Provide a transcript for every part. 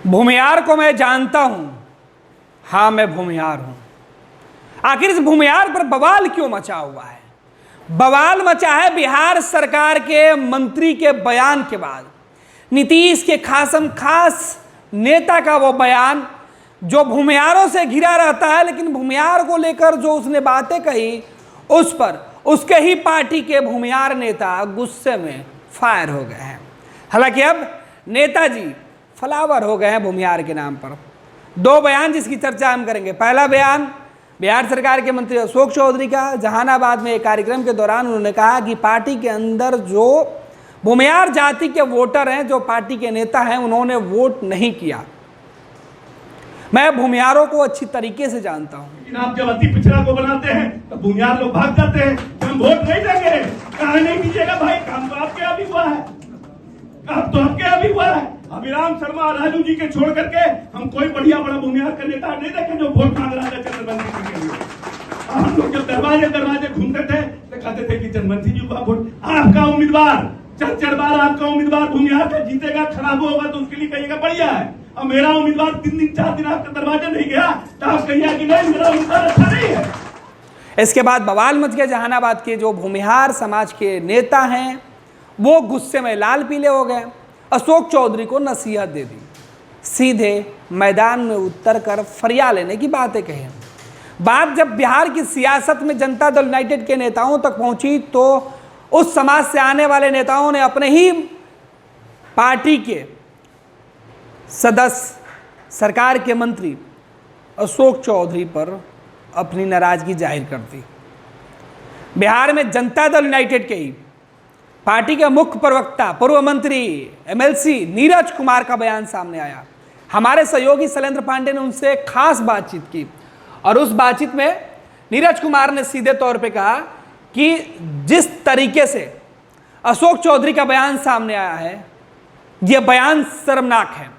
भूमियार को मैं जानता हूं, हाँ मैं भूमियार हूं। आखिर इस भूमियार पर बवाल क्यों मचा हुआ है? बवाल मचा है बिहार सरकार के मंत्री के बयान के बाद। नीतीश के खासम खास नेता का वो बयान जो भूमियारों से घिरा रहता है, लेकिन भूमियार को लेकर जो उसने बातें कही उस पर उसके ही पार्टी के भूमियार नेता गुस्से में फायर हो गए हैं। हालांकि अब नेताजी फ्लावर हो गए हैं भूमियार के नाम पर। दो बयान जिसकी चर्चा हम करेंगे। पहला बयान बिहार सरकार के मंत्री अशोक चौधरी का, जहानाबाद में एक कार्यक्रम के दौरान उन्होंने कहा कि पार्टी के अंदर जो भूमियार जाति के वोटर हैं, जो पार्टी के नेता हैं, उन्होंने वोट नहीं किया। मैं भूमियारों को अच्छी तरीके से जानता हूं। लेकिन आप जब अति पिछड़ा को बनाते हैं तो भूमियार लोग भाग जाते हैं, हम वोट नहीं देंगे। कहा नहीं कीजिएगा भाई, काम तो आपके यहाँ भी हुआ है, काम तो आपके यहाँ भी हुआ है। अभिराम शर्मा राजू जी के छोड़ करके हम कोई बढ़िया बड़ा भूमियार का नेता नहीं देखे जो वोट मांग रहा था चंद्रवंशी जी के लिए। हम लोग जब दरवाजे दरवाजे घूमते थे तो कहते थे कि चंद्रवंशी जी का वोट, आपका उम्मीदवार चार बार आपका उम्मीदवार भूमियार का जीतेगा, खराब होगा तो उसके लिए कहिएगा बढ़िया है। अब मेरा उम्मीदवार 3 दिन 4 दिन आपके दरवाजे नहीं गया तो आप कहिए कि नहीं मेरा उम्मीदवार अच्छा नहीं है। इसके बाद बवाल मच गया। जहानाबाद के जो भूमिहार समाज के नेता हैं वो गुस्से में लाल पीले हो गए। अशोक चौधरी को नसीहत दे दी, सीधे मैदान में उतर कर फरिया लेने की बातें कही। बात जब बिहार की सियासत में जनता दल यूनाइटेड के नेताओं तक पहुंची तो उस समाज से आने वाले नेताओं ने अपने ही पार्टी के सदस्य, सरकार के मंत्री अशोक चौधरी पर अपनी नाराजगी जाहिर कर दी। बिहार में जनता दल यूनाइटेड के ही पार्टी के मुख्य प्रवक्ता पूर्व मंत्री एमएलसी नीरज कुमार का बयान सामने आया। हमारे सहयोगी शैलेंद्र पांडे ने उनसे खास बातचीत की और उस बातचीत में नीरज कुमार ने सीधे तौर पे कहा कि जिस तरीके से अशोक चौधरी का बयान सामने आया है, यह बयान शर्मनाक है।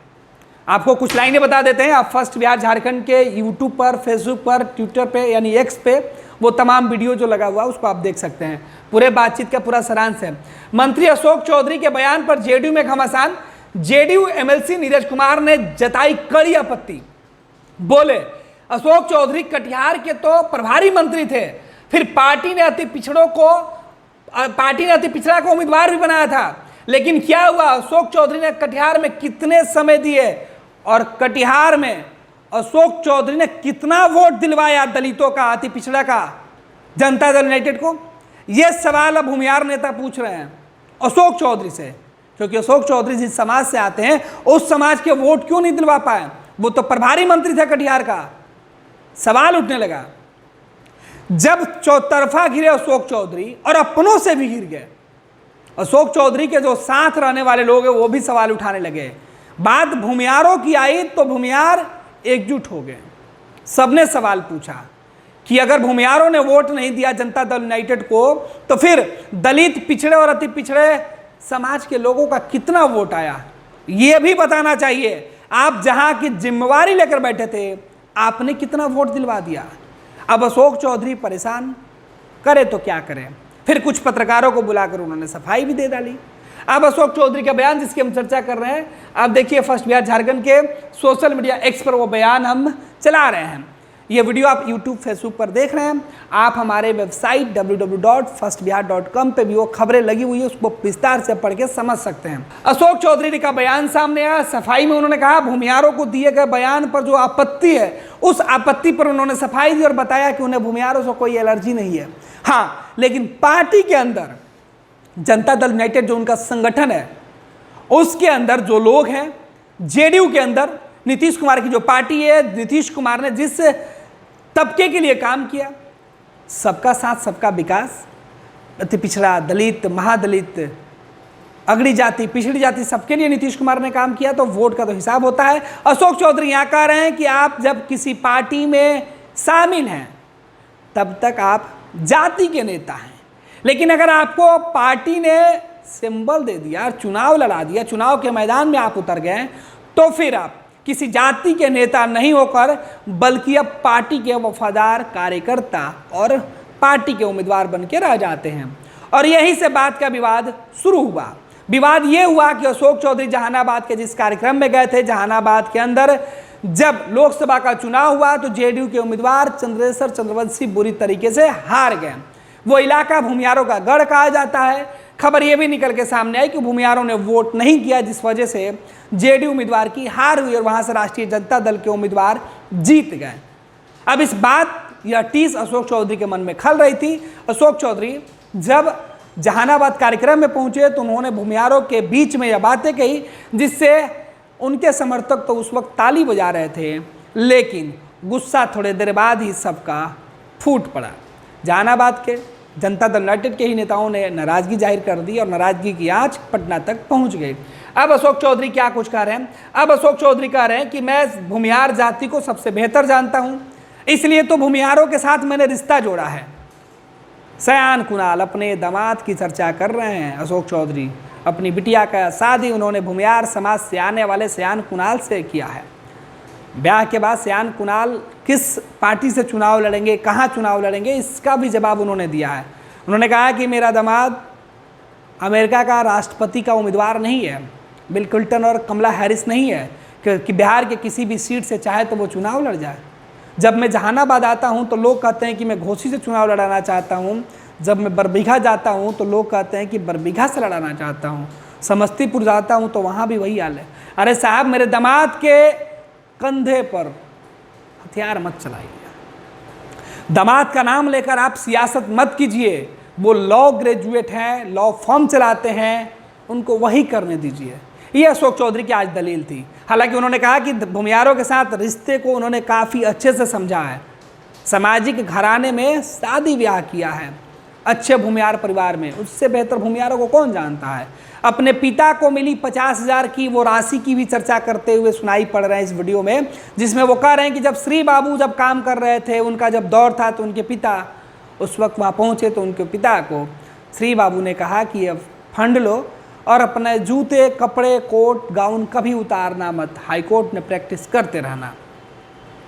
आपको कुछ लाइनें बता देते हैं। आप फर्स्ट बिहार झारखंड के यूट्यूब पर, फेसबुक पर, ट्विटर पे यानी एक्स पे वो तमाम वीडियो जो लगा हुआ है उसको आप देख सकते हैं। पूरे बातचीत का पूरा सारांश है। मंत्री अशोक चौधरी के बयान पर जेडीयू में घमासान। जेडीयू एमएलसी नीरज कुमार ने जताई कड़ी आपत्ति। बोले अशोक चौधरी कटिहार के तो प्रभारी मंत्री थे, फिर पार्टी ने अति पिछड़ा को उम्मीदवार भी बनाया था, लेकिन क्या हुआ? अशोक चौधरी ने कटिहार में कितने समय दिए और कटिहार में अशोक चौधरी ने कितना वोट दिलवाया दलितों का, अति पिछड़ा का, जनता दल यूनाइटेड को? यह सवाल अब भूमियार नेता पूछ रहे हैं अशोक चौधरी से, क्योंकि अशोक चौधरी जिस समाज से आते हैं उस समाज के वोट क्यों नहीं दिलवा पाए? वो तो प्रभारी मंत्री थे कटिहार का। सवाल उठने लगा। जब चौतरफा घिरे अशोक चौधरी और अपनों से भी घिर गए, अशोक चौधरी के जो साथ रहने वाले लोग हैं वो भी सवाल उठाने लगे। बात भूमियारों की आई तो भूमियार एकजुट हो गए। सबने सवाल पूछा कि अगर भूमियारों ने वोट नहीं दिया जनता दल यूनाइटेड को तो फिर दलित, पिछड़े और अति पिछड़े समाज के लोगों का कितना वोट आया, ये भी बताना चाहिए। आप जहां की जिम्मेवारी लेकर बैठे थे आपने कितना वोट दिलवा दिया? अब अशोक चौधरी परेशान, करे तो क्या करें। फिर कुछ पत्रकारों को बुलाकर उन्होंने सफाई भी दे डाली। अब अशोक चौधरी का बयान जिसकी हम चर्चा कर रहे हैं, आप देखिए फर्स्ट बिहार झारखंड के सोशल मीडिया एक्स पर वो बयान हम चला रहे हैं। ये वीडियो आप यूट्यूब, फेसबुक पर देख रहे हैं। आप हमारे वेबसाइट www.firstbihar.com पे भी वो खबरें लगी हुई है, उसको विस्तार से पढ़ के समझ सकते हैं। अशोक चौधरी का बयान सामने आया। सफाई में उन्होंने कहा भूमियारों को दिए गए बयान पर जो आपत्ति है उस आपत्ति पर उन्होंने सफाई दी और बताया कि उन्हें भूमियारों से कोई एलर्जी नहीं है। हाँ, लेकिन पार्टी के अंदर जनता दल यूनाइटेड जो उनका संगठन है उसके अंदर जो लोग हैं, जेडीयू के अंदर नीतीश कुमार की जो पार्टी है, नीतीश कुमार ने जिस तबके के लिए काम किया, सबका साथ सबका विकास, अति पिछड़ा, दलित, महादलित, अगड़ी जाति, पिछड़ी जाति, सबके लिए नीतीश कुमार ने काम किया। तो वोट का तो हिसाब होता है। अशोक चौधरी यहाँ कह रहे हैं कि आप जब किसी पार्टी में शामिल हैं तब तक आप जाति के नेता हैं, लेकिन अगर आपको पार्टी ने सिंबल दे दिया, चुनाव लड़ा दिया, चुनाव के मैदान में आप उतर गए, तो फिर आप किसी जाति के नेता नहीं होकर बल्कि अब पार्टी के वफादार कार्यकर्ता और पार्टी के उम्मीदवार बन के रह जाते हैं। और यहीं से बात का विवाद शुरू हुआ। विवाद ये हुआ कि अशोक चौधरी जहानाबाद के जिस कार्यक्रम में गए थे, जहानाबाद के अंदर जब लोकसभा का चुनाव हुआ तो जेडीयू के उम्मीदवार चंद्रेश्वर चंद्रवंशी बुरी तरीके से हार गए। वो इलाका भूमियारों का गढ़ कहा जाता है। खबर ये भी निकल के सामने आई कि भूमियारों ने वोट नहीं किया, जिस वजह से जेडीयू उम्मीदवार की हार हुई और वहां से राष्ट्रीय जनता दल के उम्मीदवार जीत गए। अब इस बात यह टीस अशोक चौधरी के मन में खल रही थी। अशोक चौधरी जब जहानाबाद कार्यक्रम में पहुंचे तो उन्होंने भूमियारों के बीच में यह बातें कही, जिससे उनके समर्थक तो उस वक्त ताली बजा रहे थे, लेकिन गुस्सा थोड़े देर बाद ही सबका फूट पड़ा। जहानाबाद के जनता दल यूनाइटेड के ही नेताओं ने नाराजगी जाहिर कर दी और नाराजगी की आंच पटना तक पहुंच गई। अब अशोक चौधरी क्या कुछ कह रहे हैं? अब अशोक चौधरी कह रहे हैं कि मैं भूमियार जाति को सबसे बेहतर जानता हूं, इसलिए तो भूमियारों के साथ मैंने रिश्ता जोड़ा है। सयान कुणाल अपने दामाद की चर्चा कर रहे हैं। अशोक चौधरी अपनी बिटिया का शादी उन्होंने भूमियार समाज से आने वाले सयान कुणाल से किया है। ब्याह के बाद सयान कुणाल किस पार्टी से चुनाव लड़ेंगे, कहाँ चुनाव लड़ेंगे, इसका भी जवाब उन्होंने दिया है। उन्होंने कहा कि मेरा दामाद अमेरिका का राष्ट्रपति का उम्मीदवार नहीं है, बिल क्लिंटन और कमला हैरिस नहीं है कि बिहार के किसी भी सीट से चाहे तो वो चुनाव लड़ जाए। जब मैं जहानाबाद आता हूँ तो लोग कहते हैं कि मैं घोसी से चुनाव लड़ाना चाहता हूँ। जब मैं बरबीघा जाता हूँ तो लोग कहते हैं कि बरबीघा से लड़ाना चाहता हूँ। समस्तीपुर जाता हूँ तो वहाँ भी वही हाल है। अरे साहब, मेरे दामाद के कंधे पर हथियार मत चलाइए। दामाद का नाम लेकर आप सियासत मत कीजिए। वो लॉ ग्रेजुएट हैं, लॉ फर्म चलाते हैं, उनको वही करने दीजिए। ये अशोक चौधरी की आज दलील थी। हालांकि उन्होंने कहा कि भूमियारों के साथ रिश्ते को उन्होंने काफ़ी अच्छे से समझा है। सामाजिक घराने में शादी ब्याह किया है, अच्छे भूमियार परिवार में, उससे बेहतर भूमियारों को कौन जानता है। अपने पिता को मिली 50,000 की वो राशि की भी चर्चा करते हुए सुनाई पड़ रहे हैं इस वीडियो में, जिसमें वो कह रहे हैं कि जब श्री बाबू जब काम कर रहे थे, उनका जब दौर था, तो उनके पिता उस वक्त वहाँ पहुँचे तो उनके पिता को श्री बाबू ने कहा कि अब फंड लो और अपने जूते, कपड़े, कोट, गाउन कभी उतारना मत, हाईकोर्ट में प्रैक्टिस करते रहना।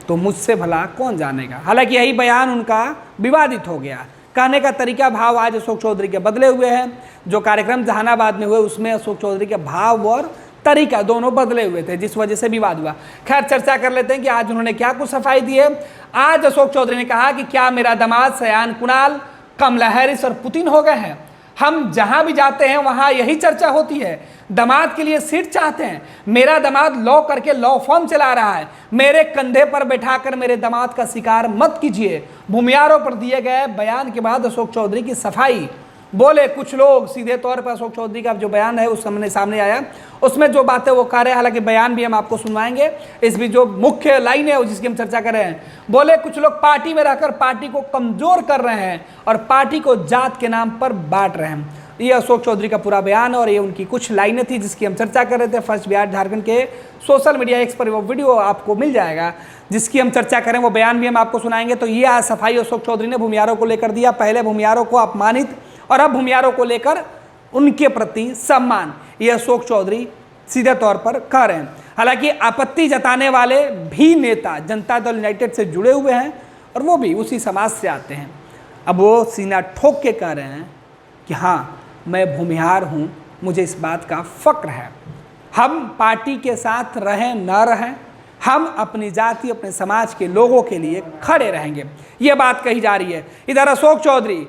तो मुझसे भला कौन जानेगा। हालांकि यही बयान उनका विवादित हो गया। कहने का तरीका, भाव आज अशोक चौधरी के बदले हुए हैं। जो कार्यक्रम जहानाबाद में हुए उसमें अशोक चौधरी के भाव और तरीका दोनों बदले हुए थे, जिस वजह से विवाद हुआ। खैर, चर्चा कर लेते हैं कि आज उन्होंने क्या कुछ सफाई दी है। आज अशोक चौधरी ने कहा कि क्या मेरा दामाद सयान कुणाल कमला हैरिस और पुतिन हो गए हैं। हम जहां भी जाते हैं वहां यही चर्चा होती है। दामाद के लिए सीट चाहते हैं। मेरा दामाद लॉ करके लॉ फर्म चला रहा है। मेरे कंधे पर बैठाकर मेरे दामाद का शिकार मत कीजिए। भूमियारों पर दिए गए बयान के बाद अशोक चौधरी की सफाई बोले। कुछ लोग सीधे तौर पर अशोक चौधरी का जो बयान है उस सामने आया, उसमें जो बातें वो कह रहे हैं, हालांकि बयान भी हम आपको सुनवाएंगे। इस भी जो मुख्य लाइन है जिसकी हम चर्चा कर रहे हैं, बोले कुछ लोग पार्टी में रहकर पार्टी को कमजोर कर रहे हैं और पार्टी को जात के नाम पर बांट रहे हैं। ये अशोक चौधरी का पूरा बयान और ये उनकी कुछ लाइनें थी जिसकी हम चर्चा कर रहे थे। फर्स्ट बिहार झारखंड के सोशल मीडिया एक्स पर वो वीडियो आपको मिल जाएगा जिसकी हम चर्चा करें, वो बयान भी हम आपको सुनाएंगे। तो ये आज सफाई अशोक चौधरी ने भूमियारों को लेकर दिया। पहले भूमियारों को अपमानित और अब भूमियारों को लेकर उनके प्रति सम्मान, ये अशोक चौधरी सीधे तौर पर कह रहे हैं। हालांकि आपत्ति जताने वाले भी नेता जनता दल यूनाइटेड से जुड़े हुए हैं और वो भी उसी समाज से आते हैं। अब वो सीना ठोक के कह रहे हैं कि हाँ, मैं भूमिहार हूँ, मुझे इस बात का फक्र है। हम पार्टी के साथ रहें न रहें, हम अपनी जाति, अपने समाज के लोगों के लिए खड़े रहेंगे, ये बात कही जा रही है। इधर अशोक चौधरी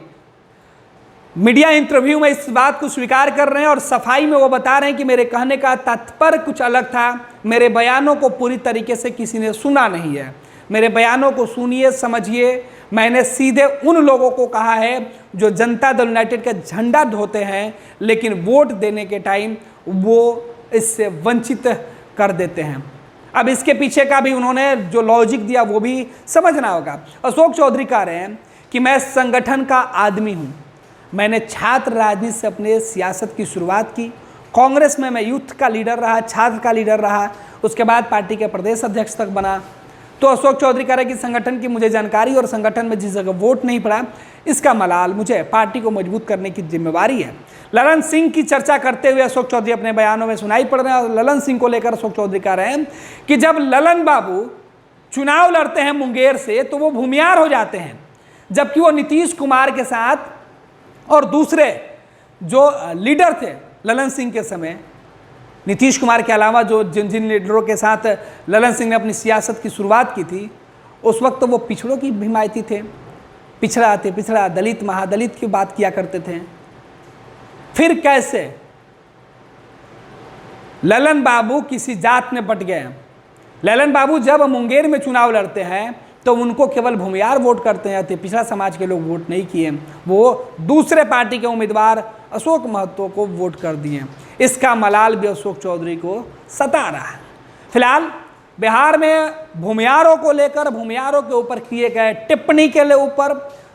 मीडिया इंटरव्यू में इस बात को स्वीकार कर रहे हैं और सफाई में वो बता रहे हैं कि मेरे कहने का तात्पर्य कुछ अलग था। मेरे बयानों को पूरी तरीके से किसी ने सुना नहीं है। मेरे बयानों को सुनिए, समझिए। मैंने सीधे उन लोगों को कहा है जो जनता दल यूनाइटेड का झंडा ढोते हैं, लेकिन वोट देने के टाइम वो इससे वंचित कर देते हैं। अब इसके पीछे का भी उन्होंने जो लॉजिक दिया वो भी समझना होगा। अशोक चौधरी कह रहे हैं कि मैं संगठन का आदमी हूँ। मैंने छात्र राजनीति से अपने सियासत की शुरुआत की। कांग्रेस में मैं यूथ का लीडर रहा, छात्र का लीडर रहा, उसके बाद पार्टी के प्रदेश अध्यक्ष तक बना। तो अशोक चौधरी कह रहे हैं कि संगठन की मुझे जानकारी और संगठन में जिस जगह वोट नहीं पड़ा, इसका मलाल मुझे पार्टी को मजबूत करने की जिम्मेवारी है। ललन सिंह की चर्चा करते हुए अशोक चौधरी अपने बयानों में सुनाई पड़ रहे हैं और ललन सिंह को लेकर अशोक चौधरी कह रहे हैं कि जब ललन बाबू चुनाव लड़ते हैं मुंगेर से तो वो भूमियार हो जाते हैं, जबकि वो नीतीश कुमार के साथ और दूसरे जो लीडर थे ललन सिंह के समय नीतीश कुमार के अलावा जो जिन जिन लीडरों के साथ ललन सिंह ने अपनी सियासत की शुरुआत की थी, उस वक्त तो वो पिछड़ों की हिमायती थे। पिछड़ा दलित महादलित की बात किया करते थे। फिर कैसे ललन बाबू किसी जात में बट गए? ललन बाबू जब मुंगेर में चुनाव लड़ते हैं तो उनको केवल भूमियार वोट करते हैं, पिछड़ा समाज के लोग वोट नहीं किए, वो दूसरे पार्टी के उम्मीदवार अशोक महतो को वोट कर दिए। इसका मलाल भी अशोक चौधरी को सता रहा है। फिलहाल बिहार में भूमियारों को लेकर, भूमियारों के ऊपर किए गए टिप्पणी के ऊपर,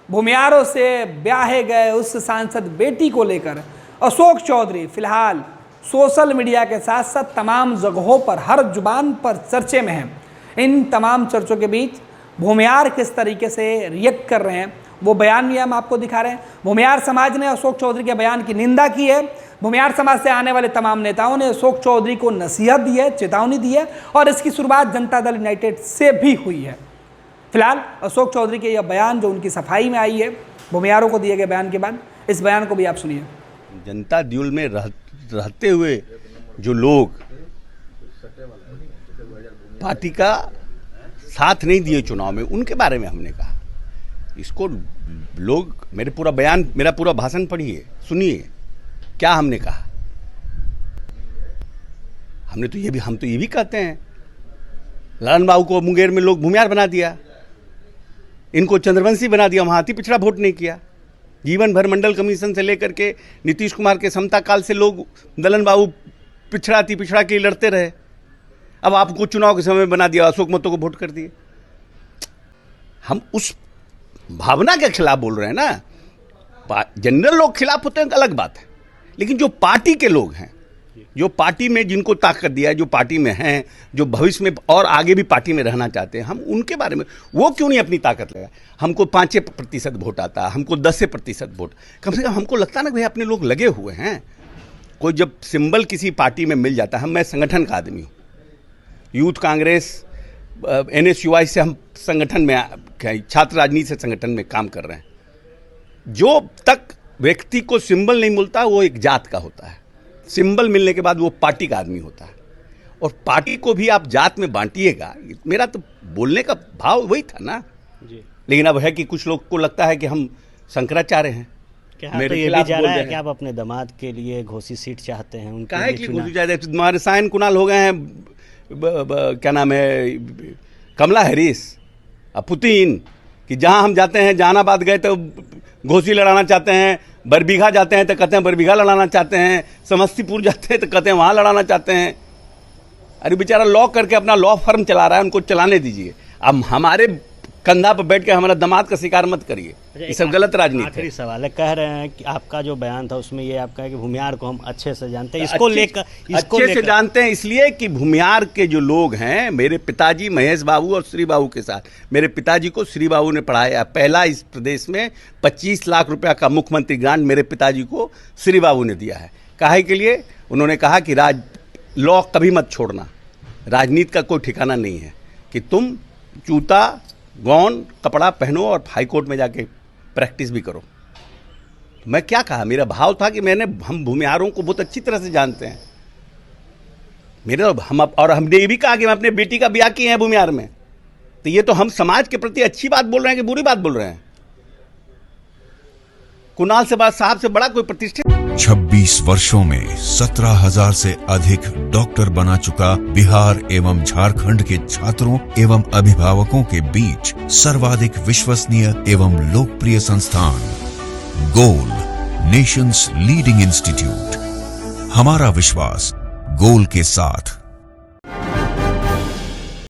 भूमियारों से ब्याहे गए उस सांसद बेटी को लेकर अशोक चौधरी फिलहाल सोशल मीडिया के साथ साथ तमाम जगहों पर, हर जुबान पर चर्चे में हैं। इन तमाम चर्चों के बीच भूमियार किस तरीके से रिएक्ट कर रहे हैं वो बयान भी हम आपको दिखा रहे हैं। भूमियार समाज ने अशोक चौधरी के बयान की निंदा की है। भूमियार समाज से आने वाले तमाम नेताओं ने अशोक चौधरी को नसीहत दी है, चेतावनी दी है और इसकी शुरुआत जनता दल यूनाइटेड से भी हुई है। फिलहाल अशोक चौधरी के यह बयान जो उनकी सफाई में आई है भूमियारों को दिए गए बयान के बाद, इस बयान को भी आप सुनिए। जनता दल में रहते हुए जो लोग पार्टी का साथ नहीं दिए चुनाव में, उनके बारे में हमने कहा। इसको लोग मेरा पूरा भाषण पढ़िए, सुनिए क्या हमने कहा। हम तो ये भी कहते हैं ललन बाबू को मुंगेर में लोग भूमियार बना दिया, इनको चंद्रवंशी बना दिया, वहां अति पिछड़ा वोट नहीं किया। जीवन भर मंडल कमीशन से लेकर के नीतीश कुमार के समता काल से लोग ललन बाबू अति पिछड़ा के लिए लड़ते रहे। अब आपको चुनाव के समय बना दिया, अशोक महतो को वोट कर दिए। हम उस भावना के खिलाफ बोल रहे हैं ना। जनरल लोग खिलाफ होते हैं, अलग बात है, लेकिन जो पार्टी के लोग हैं, जो पार्टी में जिनको ताकत दिया है, जो पार्टी में हैं, जो भविष्य में और आगे भी पार्टी में रहना चाहते हैं, हम उनके बारे में वो क्यों नहीं अपनी ताकत लगा। हमको 5% वोट आता, हमको 10% वोट, कम से कम हमको लगता ना भाई अपने लोग लगे हुए हैं। कोई जब सिंबल किसी पार्टी में मिल जाता है, मैं संगठन का आदमी हूँ, यूथ कांग्रेस NSUI से हम संगठन में, छात्र राजनीति से संगठन में काम कर रहे हैं। जो तक व्यक्ति को सिंबल नहीं मिलता वो एक जात का होता है, सिंबल मिलने के बाद वो पार्टी का आदमी होता है। और पार्टी को भी आप जात में बांटिएगा, मेरा तो बोलने का भाव वही था ना जी। लेकिन अब है कि कुछ लोग को लगता है कि हम शंकराचार्य हैं। मेरे तो ये भी जा रहा है कि आप अपने दामाद के लिए घोसी सीट चाहते हैं, उनका है कि घोसी चाहते हैं। हमारे सायन कुणाल हो गए हैं, क्या नाम है, कमला हैरिस, पुतिन, कि जहां हम जाते हैं, जहानाबाद गए तो घोसी लड़ाना चाहते हैं, बरबीघा जाते हैं तो कहते हैं बरबीघा लड़ाना चाहते हैं, समस्तीपुर जाते हैं तो कहते हैं वहां लड़ाना चाहते हैं। अरे बेचारा लॉ करके अपना लॉ फर्म चला रहा है, उनको चलाने दीजिए। अब हमारे कंधा पर बैठ के हमारा दामाद का शिकार मत करिए, ये सब गलत राजनीति है। आखिरी सवाल है, कह रहे हैं कि आपका जो बयान था उसमें ये आपका है कि भूमियार को हम अच्छे से जानते हैं, इसको लेकर अच्छे से जानते हैं इसलिए कि भूमियार के जो लोग हैं, मेरे पिताजी महेश बाबू और श्री बाबू के साथ, मेरे पिताजी को श्री बाबू ने पढ़ाया। पहला इस प्रदेश में 25 लाख रुपया का मुख्यमंत्री ग्रांट मेरे पिताजी को श्री बाबू ने दिया है। काहे के लिए? उन्होंने कहा कि लॉ कभी मत छोड़ना, राजनीति का कोई ठिकाना नहीं है, कि तुम जूता गौन कपड़ा पहनो और हाईकोर्ट में जाके प्रैक्टिस भी करो। मैं क्या कहा, मेरा भाव था कि हम भूमिहारों को बहुत अच्छी तरह से जानते हैं। हमने ये भी कहा कि हम अपने बेटी का ब्याह किए हैं भूमिहार में। तो ये तो हम समाज के प्रति अच्छी बात बोल रहे हैं कि बुरी बात बोल रहे हैं? कुणाल साहब से बड़ा कोई प्रतिष्ठित 26 वर्षों में 17,000 से अधिक डॉक्टर बना चुका बिहार एवं झारखंड के छात्रों एवं अभिभावकों के बीच सर्वाधिक विश्वसनीय एवं लोकप्रिय संस्थान गोल, नेशंस लीडिंग इंस्टीट्यूट। हमारा विश्वास गोल के साथ।